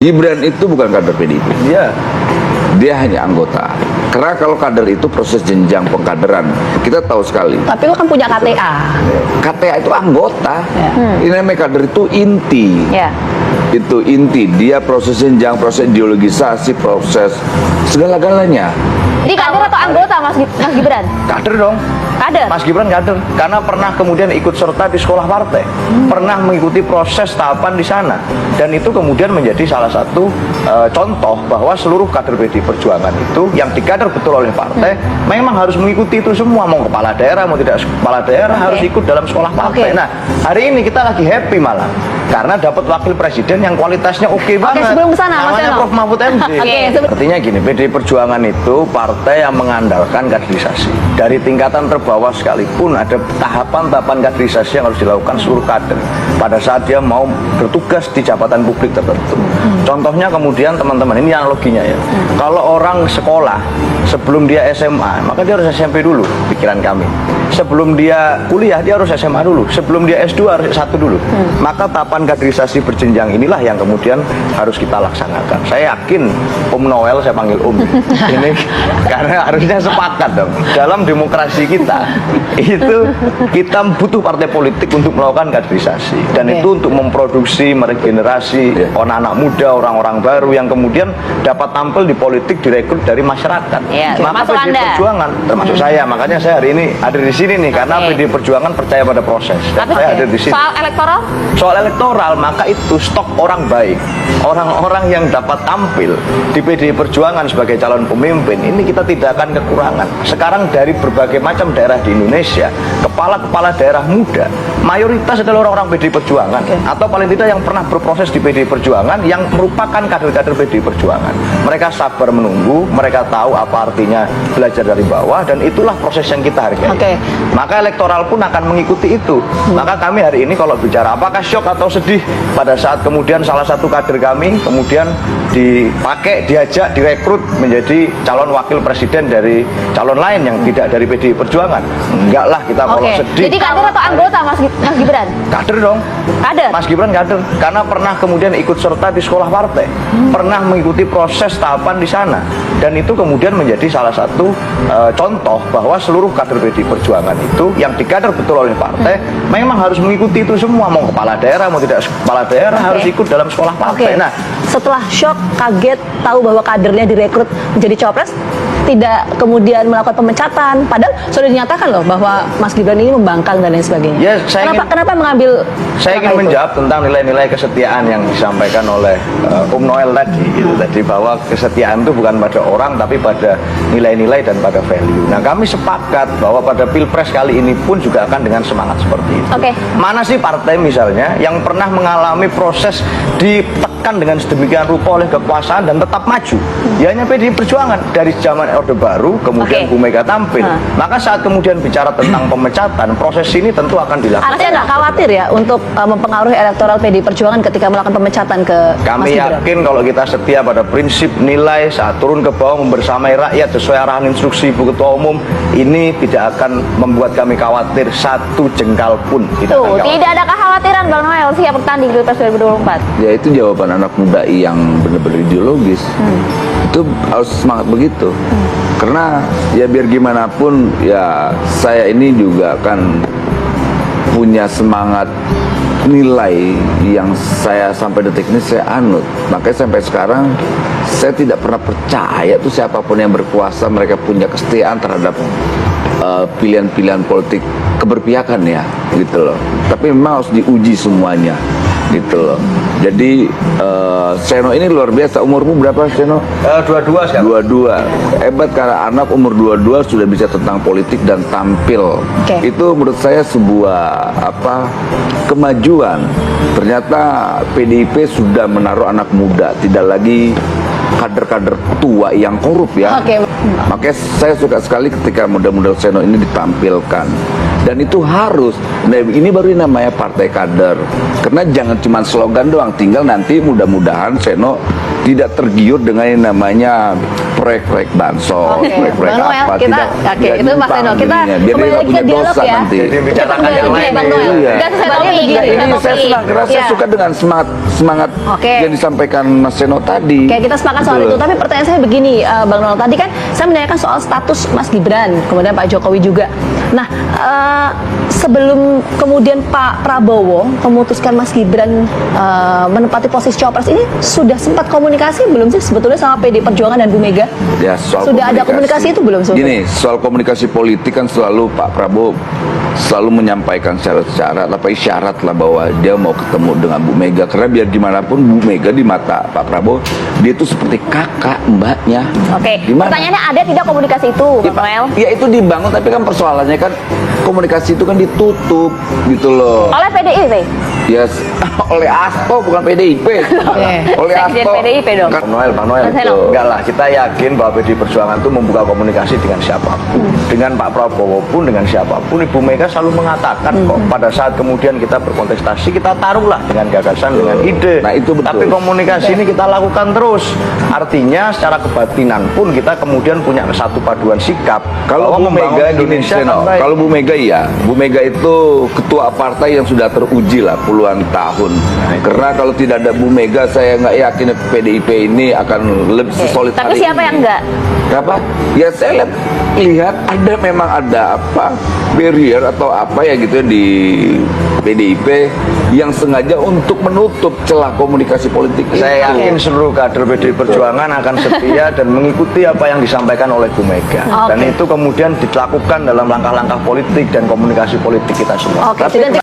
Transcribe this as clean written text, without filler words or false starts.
Gibran itu bukan kader PDIP. Iya. Dia hanya anggota. Karena kalau kader itu proses jenjang pengkaderan, kita tahu sekali. Tapi lu kan punya KTA. KTA itu anggota. Ini namanya kader itu inti. Ya. Itu inti. Dia proses jenjang, proses ideologisasi, proses segala-galanya. Jadi kader atau anggota Mas Gibran? Kader dong. Kader? Mas Gibran kader. Karena pernah kemudian ikut serta di sekolah partai. Pernah mengikuti proses tahapan di sana. Dan itu kemudian menjadi salah satu contoh bahwa seluruh kader PDI Perjuangan itu yang dikader betul oleh partai memang harus mengikuti itu semua. Mau kepala daerah, mau tidak kepala daerah harus ikut dalam sekolah partai. Nah, hari ini kita lagi happy malah. Karena dapat wakil presiden yang kualitasnya oke banget. Sebelum kesana, Mas namanya Eno. Prof. Mahfud MD. Artinya gini, PDI Perjuangan itu partai yang mengandalkan kaderisasi. Dari tingkatan terbawah sekalipun ada tahapan-tahapan kaderisasi yang harus dilakukan seluruh kader pada saat dia mau bertugas di jabatan publik tertentu. Contohnya kemudian teman-teman, ini analoginya ya. Kalau orang sekolah sebelum dia SMA, maka dia harus SMP dulu, pikiran kami. Sebelum dia kuliah, dia harus SMA dulu. Sebelum dia S2 harus S1 dulu. Maka tahapan kaderisasi berjenjang inilah yang kemudian harus kita laksanakan. Saya yakin Om Noel, saya panggil Om ini karena harusnya sepakat dong. Dalam demokrasi kita itu kita butuh partai politik untuk melakukan kaderisasi. Dan itu untuk memproduksi, meregenerasi anak-anak muda, orang-orang baru yang kemudian dapat tampil di politik, direkrut dari masyarakat. Maka PDI Perjuangan, termasuk saya, makanya saya hari ini hadir di sini nih karena PDI Perjuangan percaya pada proses. Dan saya hadir di sini. Soal elektoral? Soal elektoral, maka itu stok orang baik, orang-orang yang dapat tampil di PDI Perjuangan sebagai calon pemimpin, ini kita tidak akan kekurangan. Sekarang dari berbagai macam daerah di Indonesia, kepala-kepala daerah muda, mayoritas adalah orang-orang PDI Perjuangan, atau paling tidak yang pernah berproses di PDI Perjuangan, yang merupakan kader-kader PDI Perjuangan. Mereka sabar menunggu, mereka tahu apa artinya belajar dari bawah, dan itulah proses yang kita hargai. Maka elektoral pun akan mengikuti itu. Maka kami hari ini kalau bicara apakah syok atau sedih pada saat kemudian salah satu kader kami kemudian dipakai, diajak, direkrut menjadi calon wakil presiden dari calon lain yang tidak dari PDI Perjuangan. Enggak lah kita kalau sedih. Jadi kader atau anggota Mas Gibran? Kader dong. Kader? Mas Gibran kader. Karena pernah kemudian ikut serta di sekolah partai. Pernah mengikuti proses tahapan di sana. Dan itu kemudian menjadi salah satu contoh bahwa seluruh kader PDI Perjuangan itu yang dikader betul oleh partai memang harus mengikuti itu semua. Mau kepala daerah, mau tidak kepala daerah harus ikut dalam sekolah partai. Nah, setelah shock, kaget, tahu bahwa kadernya direkrut menjadi cawapres, tidak kemudian melakukan pemecatan, padahal sudah dinyatakan loh bahwa Mas Gibran ini membangkang dan lain sebagainya. Ya, kenapa mengambil? Saya ingin menjawab tentang nilai-nilai kesetiaan yang disampaikan oleh Om Noel tadi, gitu tadi, bahwa kesetiaan itu bukan pada orang tapi pada nilai-nilai dan pada value. Nah, kami sepakat bahwa pada Pilpres kali ini pun juga akan dengan semangat seperti itu. Mana sih partai misalnya yang pernah mengalami proses ditekan dengan sedemikian rupa oleh kekuasaan dan tetap maju? Ya hanya PDI Perjuangan. Dari zaman Orde Baru, kemudian Bu Mega tampil. Maka saat kemudian bicara tentang pemecatan, proses ini tentu akan dilakukan. Anda nggak khawatir ya untuk mempengaruhi elektoral PDI Perjuangan ketika melakukan pemecatan ke Mas Gibran? Kami yakin kalau kita setia pada prinsip nilai saat turun ke bawah membersamai rakyat sesuai arahan instruksi Ibu Ketua Umum, ini tidak akan membuat kami khawatir satu jengkal pun. Tidak ada kekhawatiran Bang Noel siap bertanding di Pilpres 2024. Ya itu jawaban anak muda yang benar-benar ideologis. Itu harus semangat begitu. Karena ya biar gimana pun ya saya ini juga kan punya semangat nilai yang saya sampai detik ini saya anut. Makanya sampai sekarang saya tidak pernah percaya tuh siapapun yang berkuasa mereka punya kesetiaan terhadap pilihan-pilihan politik keberpihakan ya gitu loh. Tapi memang harus diuji semuanya gitu loh. Jadi Seno ini luar biasa. Umurmu berapa Seno? 22 sekarang. 22. Hebat karena anak umur 22 sudah bisa tentang politik dan tampil. Itu menurut saya sebuah kemajuan. Ternyata PDIP sudah menaruh anak muda, tidak lagi kader-kader tua yang korup ya. Makanya saya suka sekali ketika muda-muda Seno ini ditampilkan. Dan itu harus, nah ini baru namanya partai kader. Karena jangan cuma slogan doang, tinggal nanti mudah-mudahan Seno tidak tergiur dengan yang namanya proyek-proyek bansos, Oke, proyek-proyek Bang Noel, apa. kita, tidak itu Mas Eno, kita jadinya. Biar dia kembali nggak lagi punya ke dialog dosa ya. nanti. Jadi bicarakan Kita yang kembali lain. Bang Noel. Iya. Enggak, saya tahu Enggak, ini saya senang karena saya Iya. suka dengan semangat Oke. yang disampaikan Mas Seno tadi. Oke, kita sepakat soal Gitu itu. loh. Tapi pertanyaan saya begini, Bang Noel. Tadi kan saya menanyakan soal status Mas Gibran, kemudian Pak Jokowi juga. Nah, sebelum kemudian Pak Prabowo memutuskan Mas Gibran menempati posisi cawapres ini, sudah sempat komunikasi belum sih sebetulnya sama PD Perjuangan dan Bu Mega? Ya, soal Sudah ada komunikasi itu belum sebetulnya? Gini, soal komunikasi politik kan selalu Pak Prabowo selalu menyampaikan secara tapi isyarat lah bahwa dia mau ketemu dengan Bu Mega, karena biar gimana pun Bu Mega di mata Pak Prabowo dia itu seperti kakak mbaknya. Oke, Gimana? pertanyaannya ada tidak komunikasi itu, Ya, Bang Noel? ya itu dibangun, tapi kan persoalannya kan komunikasi itu kan ditutup gitu loh. Oleh PDIP? Yes, oleh Asto bukan PDIP. Oleh Sekjen Asto. PDIP dong. Kan- Bang Noel, Mas Heno. enggak lah, kita yakin bahwa PDI Perjuangan itu membuka komunikasi dengan siapapun, dengan Pak Prabowo pun, dengan siapapun. Ibu Mega selalu mengatakan kok pada saat kemudian kita berkontestasi, kita taruhlah dengan gagasan, dengan ide. Nah, itu betul. Tapi komunikasi ini kita lakukan terus. Artinya secara kebatinan pun kita kemudian punya satu paduan sikap. Kalau bahwa Bu membangun Mega gini, Indonesia Seno, kan baik. kalau Bu Mega iya, Bu Mega itu ketua partai yang sudah teruji lah puluhan tahun. Karena kalau tidak ada Bu Mega, saya nggak yakin PDIP ini akan lebih sesolid Tapi hari siapa ini. yang enggak? Apa? Ya saya lihat ada memang ada apa barrier atau apa ya gitu ya di PDIP yang sengaja untuk menutup celah komunikasi politik. Saya itu. yakin seluruh kader PDI Perjuangan akan setia dan mengikuti apa yang disampaikan oleh Bu Mega. Dan Oke. itu kemudian dilakukan dalam langkah-langkah politik dan komunikasi politik kita semua. Oke, Tapi sudah